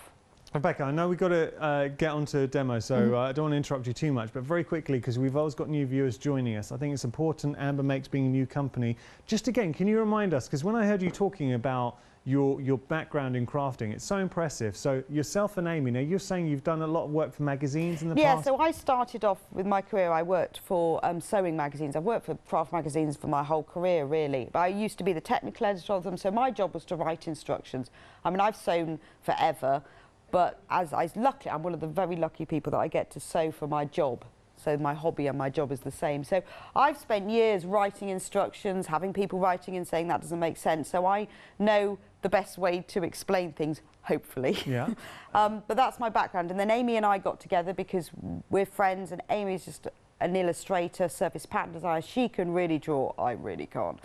A: Rebecca, I know we've got to get onto a demo, so I don't want to interrupt you too much, but very quickly, because we've always got new viewers joining us, I think it's important, Amber Makes being a new company. Just again, can you remind us, because when I heard you talking about your background in crafting, it's so impressive. So yourself and Amy, now you're saying you've done a lot of work for magazines in the past?
B: Yeah, so I started off with my career, I worked for sewing magazines. I've worked for craft magazines for my whole career, really. But I used to be the technical editor of them, so my job was to write instructions. I mean, I've sewn forever, but I'm one of the very lucky people that I get to sew for my job. So my hobby and my job is the same. So I've spent years writing instructions, having people writing and saying that doesn't make sense. So I know the best way to explain things, hopefully.
A: Yeah.
B: But that's my background. And then Amy and I got together because we're friends, and Amy's just an illustrator, surface pattern designer. She can really draw, I really can't.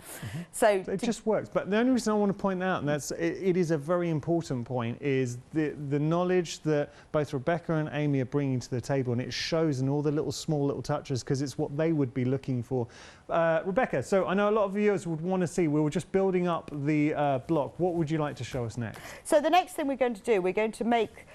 B: So
A: it just works. But the only reason I want to point out, and it is a very important point, is the knowledge that both Rebecca and Amy are bringing to the table, and it shows in all the small little touches, because it's what they would be looking for. Rebecca, so I know a lot of viewers would want to see, we were just building up the block. What would you like to show us next?
B: So the next thing we're going to do, we're going to make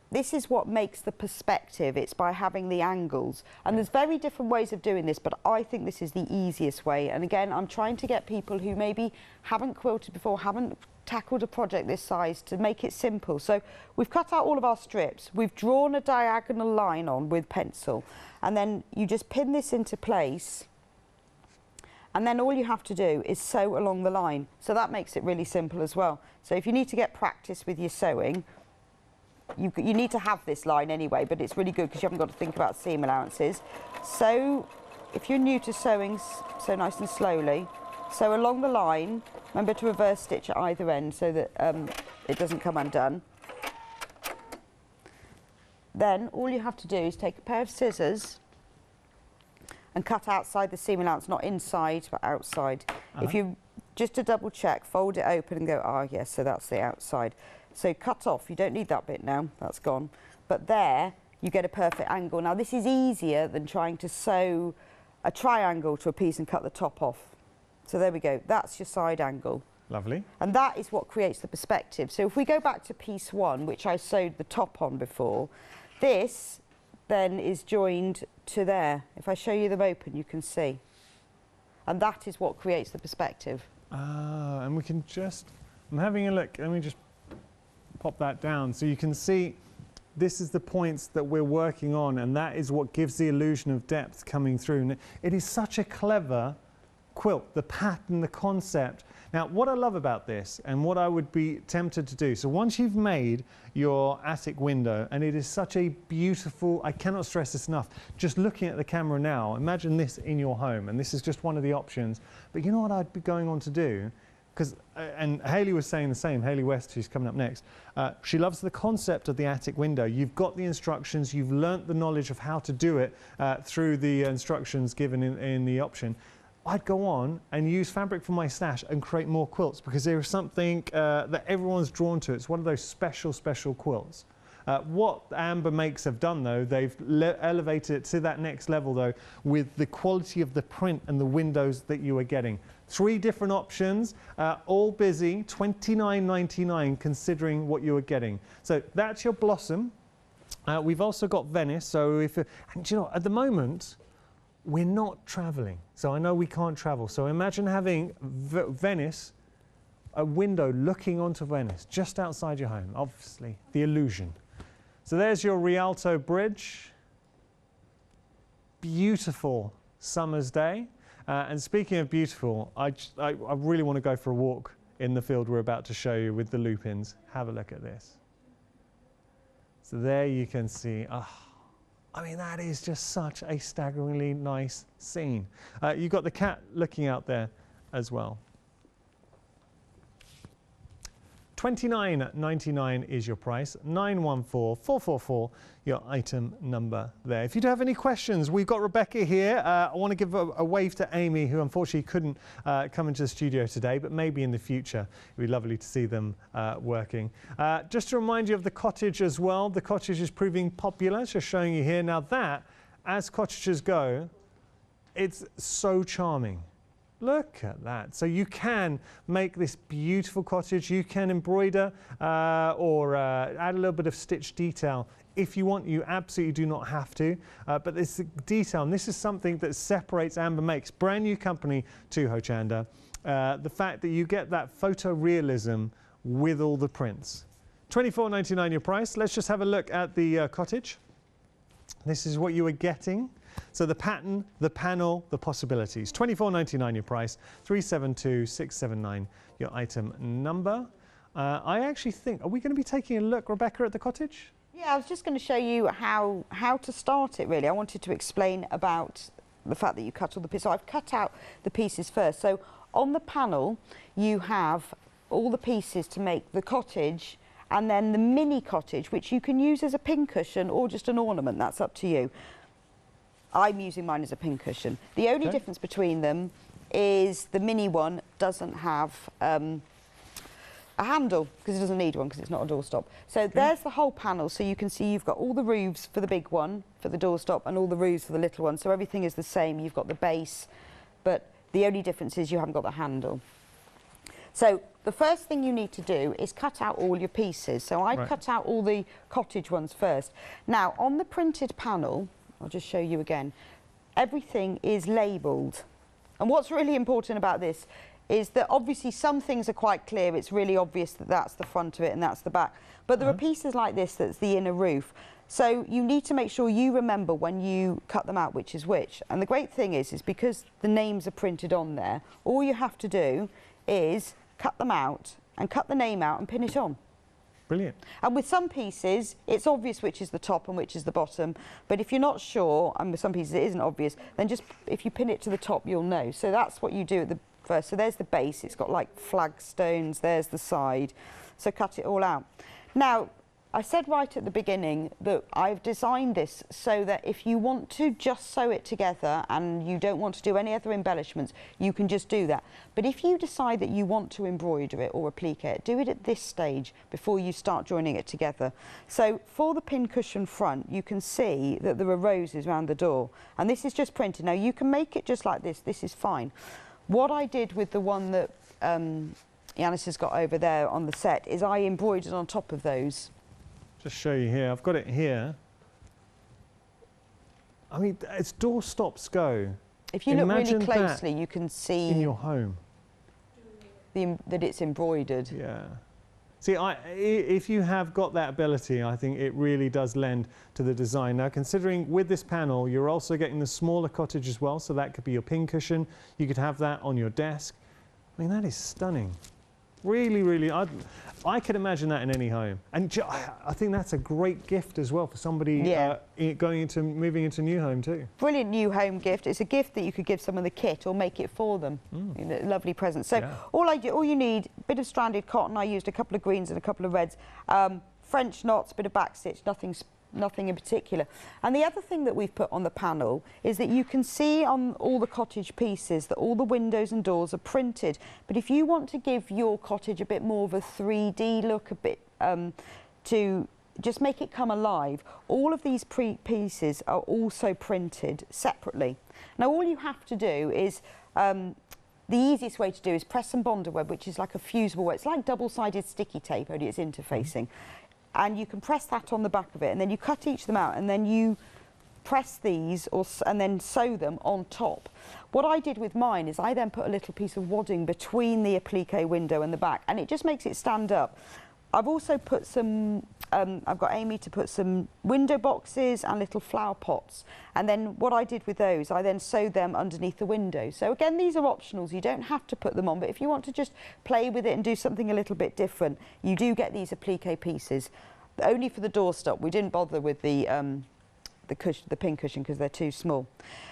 B: this is what makes the perspective. It's by having the angles. And there's very different ways of doing this, but I think this is the easiest way. And again, I'm trying to get people who maybe haven't quilted before, haven't tackled a project this size, to make it simple. So we've cut out all of our strips. We've drawn a diagonal line on with pencil. And then you just pin this into place. And then all you have to do is sew along the line. So that makes it really simple as well. So if you need to get practice with your sewing, you need to have this line anyway, but it's really good because you haven't got to think about seam allowances. So if you're new to sewing, sew nice and slowly. Sew along the line. Remember to reverse stitch at either end so that it doesn't come undone. Then all you have to do is take a pair of scissors and cut outside the seam allowance, not inside but outside. If you just to double check, fold it open and go, ah, yes, so that's the outside. So cut off, you don't need that bit now, that's gone. But there, you get a perfect angle. Now this is easier than trying to sew a triangle to a piece and cut the top off. So there we go, that's your side angle.
A: Lovely.
B: And that is what creates the perspective. So if we go back to piece 1, which I sewed the top on before, this then is joined to there. If I show you them open, you can see. And that is what creates the perspective.
A: Ah, and we can just, I'm having a look, let me just pop that down. So you can see this is the points that we're working on, and that is what gives the illusion of depth coming through. And it is such a clever quilt, the pattern, the concept. Now, what I love about this and what I would be tempted to do, so once you've made your attic window, and it is such a beautiful, I cannot stress this enough, just looking at the camera now, imagine this in your home, and this is just one of the options. But you know what I'd be going on to do? Because, and Hayley was saying the same, Hayley West, who's coming up next, she loves the concept of the attic window. You've got the instructions, you've learnt the knowledge of how to do it through the instructions given in the option. I'd go on and use fabric from my stash and create more quilts, because there is something that everyone's drawn to. It's one of those special quilts. What Amber Makes have done, though, they've elevated it to that next level, though, with the quality of the print and the windows that you are getting. 3 different options, all busy, $29.99 considering what you are getting. So that's your Blossom. We've also got Venice. So if, and you know, at the moment, we're not traveling. So I know we can't travel. So imagine having Venice, a window looking onto Venice, just outside your home, obviously, the illusion. So there's your Rialto Bridge. Beautiful summer's day. And speaking of beautiful, I really want to go for a walk in the field we're about to show you with the loop-ins. Have a look at this. So there you can see, I mean, that is just such a staggeringly nice scene. You've got the cat looking out there as well. $29.99 is your price, 914444, your item number there. If you do have any questions, we've got Rebecca here. I want to give a wave to Amy, who unfortunately couldn't come into the studio today, but maybe in the future. It'd be lovely to see them working. Just to remind you of the cottage as well. The cottage is proving popular, just showing you here. Now that, as cottages go, it's so charming. Look at that. So you can make this beautiful cottage. You can embroider or add a little bit of stitch detail if you want. You absolutely do not have to. But this detail, and this is something that separates Amber Makes, brand new company to Hochanda. The fact that you get that photorealism with all the prints. $24.99 your price. Let's just have a look at the cottage. This is what you are getting. So the pattern, the panel, the possibilities. $24.99 your price, 372679 your item number. I actually think, are we going to be taking a look, Rebecca, at the cottage?
B: Yeah, I was just going to show you how to start it, really. I wanted to explain about the fact that you cut all the pieces. So I've cut out the pieces first. So on the panel, you have all the pieces to make the cottage, and then the mini cottage, which you can use as a pincushion or just an ornament. That's up to you. I'm using mine as a pincushion. The only difference between them is the mini one doesn't have a handle, because it doesn't need one because it's not a doorstop. So there's the whole panel. So you can see you've got all the roofs for the big one, for the doorstop, and all the roofs for the little one. So everything is the same. You've got the base, but the only difference is you haven't got the handle. So the first thing you need to do is cut out all your pieces. So I cut out all the cottage ones first. Now on the printed panel, I'll just show you again, everything is labelled. And what's really important about this is that obviously some things are quite clear. It's really obvious that that's the front of it and that's the back. But there are pieces like this that's the inner roof. So you need to make sure you remember when you cut them out which is which. And the great thing is because the names are printed on there, all you have to do is cut them out and cut the name out and pin it on.
A: Brilliant.
B: And with some pieces, it's obvious which is the top and which is the bottom. But if you're not sure, and with some pieces it isn't obvious, then just if you pin it to the top, you'll know. So that's what you do at the first. So there's the base. It's got like flagstones. There's the side. So cut it all out. Now, I said right at the beginning that I've designed this so that if you want to just sew it together and you don't want to do any other embellishments, you can just do that. But if you decide that you want to embroider it or applique it, do it at this stage before you start joining it together. So for the pincushion front, you can see that there are roses around the door, and this is just printed. Now you can make it just like this is fine. What I did with the one that Yanis has got over there on the set is I embroidered on top of those.
A: Just show you here. I've got it here. I mean, it's door stops go.
B: If you look really closely, you can see
A: in your home
B: that it's embroidered.
A: Yeah. See, if you have got that ability, I think it really does lend to the design. Now, considering with this panel, you're also getting the smaller cottage as well, so that could be your pincushion. You could have that on your desk. I mean, that is stunning. Really, really, I could imagine that in any home. And I think that's a great gift as well for somebody moving into a new home too. Brilliant
B: new home gift. It's a gift that you could give someone the kit or make it for them. You know, lovely present. So all you need, a bit of stranded cotton. I used a couple of greens and a couple of reds. French knots, bit of backstitch, nothing in particular. And the other thing that we've put on the panel is that you can see on all the cottage pieces that all the windows and doors are printed. But if you want to give your cottage a bit more of a 3D look, a bit to just make it come alive, all of these pieces are also printed separately. Now all you have to do is the easiest way to do is press some Bonder web, which is like a fusible web. It's like double-sided sticky tape, only it's interfacing. And you can press that on the back of it, and then you cut each of them out, and then you press these and then sew them on top. What I did with mine is I then put a little piece of wadding between the applique window and the back, and it just makes it stand up. I've also put some, I've got Amy to put some window boxes and little flower pots, and then what I did with those, I then sewed them underneath the window. So again, these are optionals, you don't have to put them on, but if you want to just play with it and do something a little bit different, you do get these applique pieces. Only for the doorstop, we didn't bother with the pincushion because they're too small.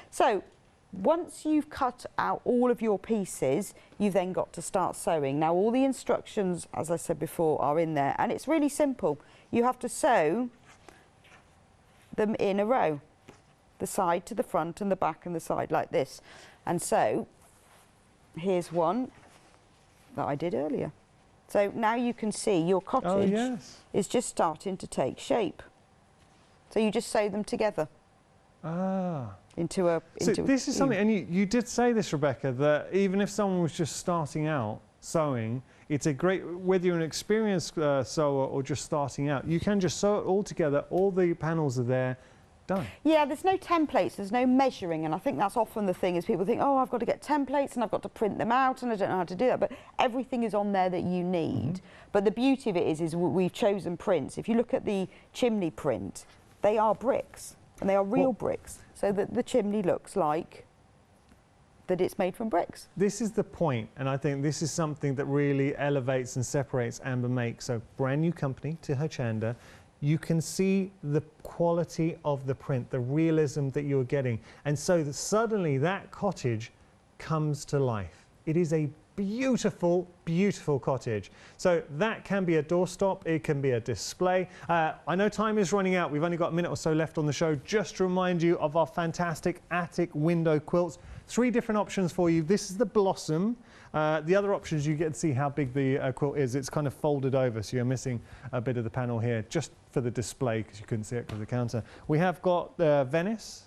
B: So once you've cut out all of your pieces, you've then got to start sewing. Now all the instructions, as I said before, are in there, and it's really simple. You have to sew them in a row, the side to the front and the back and the side like this. And so here's one that I did earlier. So now you can see your cottage is just starting to take shape. So you just sew them together. So
A: this is something, and you did say this, Rebecca, that even if someone was just starting out sewing, it's a great, whether you're an experienced sewer or just starting out, you can just sew it all together, all the panels are there, done. Yeah,
B: there's no templates, there's no measuring, and I think that's often the thing is people think, oh, I've got to get templates and I've got to print them out and I don't know how to do that, but everything is on there that you need. But the beauty of it is we've chosen prints. If you look at the chimney print, they are bricks, and they are real bricks, so that the chimney looks like that it's made from bricks.
A: This is the point, and I think this is something that really elevates and separates Amber Make. So brand new company to Hochanda. You can see the quality of the print, the realism that you're getting. And so that suddenly that cottage comes to life. It is a beautiful, beautiful cottage. So that can be a doorstop, it can be a display. I know time is running out. We've only got a minute or so left on the show. Just to remind you of our fantastic attic window quilts. 3 different options for you. This is the Blossom. The other options, you get to see how big the quilt is. It's kind of folded over, so you're missing a bit of the panel here, just for the display, because you couldn't see it because of the counter. We have got Venice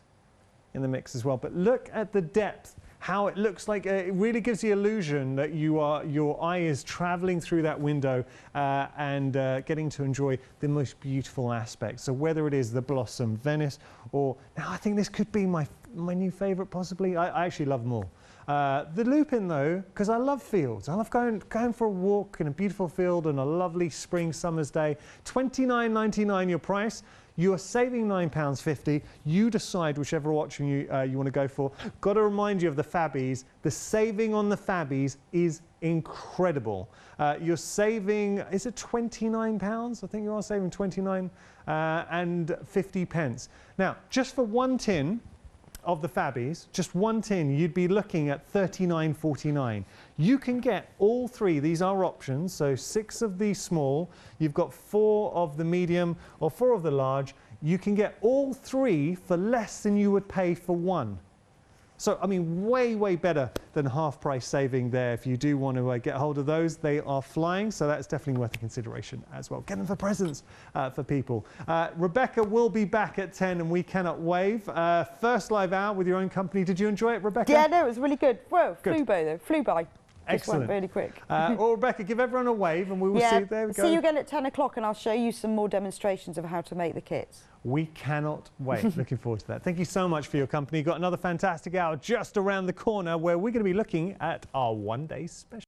A: in the mix as well, but look at the depth, how it looks like. It really gives the illusion that your eye is traveling through that window and getting to enjoy the most beautiful aspects. So whether it is the Blossom, Venice, or now I think this could be my new favourite possibly. I actually love them all. The Lupin though, because I love fields. I love going for a walk in a beautiful field on a lovely spring summer's day. $29.99 your price. You are saving £9.50. You decide whichever option you want to go for. Got to remind you of the Fabbies. The saving on the Fabbies is incredible. You're saving, is it £29? I think you are saving 29 and 50 pence. Now, just for one tin of the Fabbies, just one tin, you'd be looking at $39.49. You can get all three. These are options, so 6 of the small, you've got 4 of the medium or 4 of the large. You can get all 3 for less than you would pay for one. So, I mean, way, way better than half price saving there. If you do want to get hold of those, they are flying. So that's definitely worth a consideration as well. Get them for presents for people. Rebecca will be back at 10 and we cannot wave. First live hour with your own company. Did you enjoy it, Rebecca?
B: Yeah, no, it was really good. Whoa,
A: good.
B: Flew by though, flew by.
A: Excellent.
B: Just went really quick.
A: Well, Rebecca, give everyone a wave and we will see. There we go.
B: See you again at 10 o'clock and I'll show you some more demonstrations of how to make the kits.
A: We cannot wait. Looking forward to that. Thank you so much for your company. Got another fantastic hour just around the corner where we're going to be looking at our one-day special.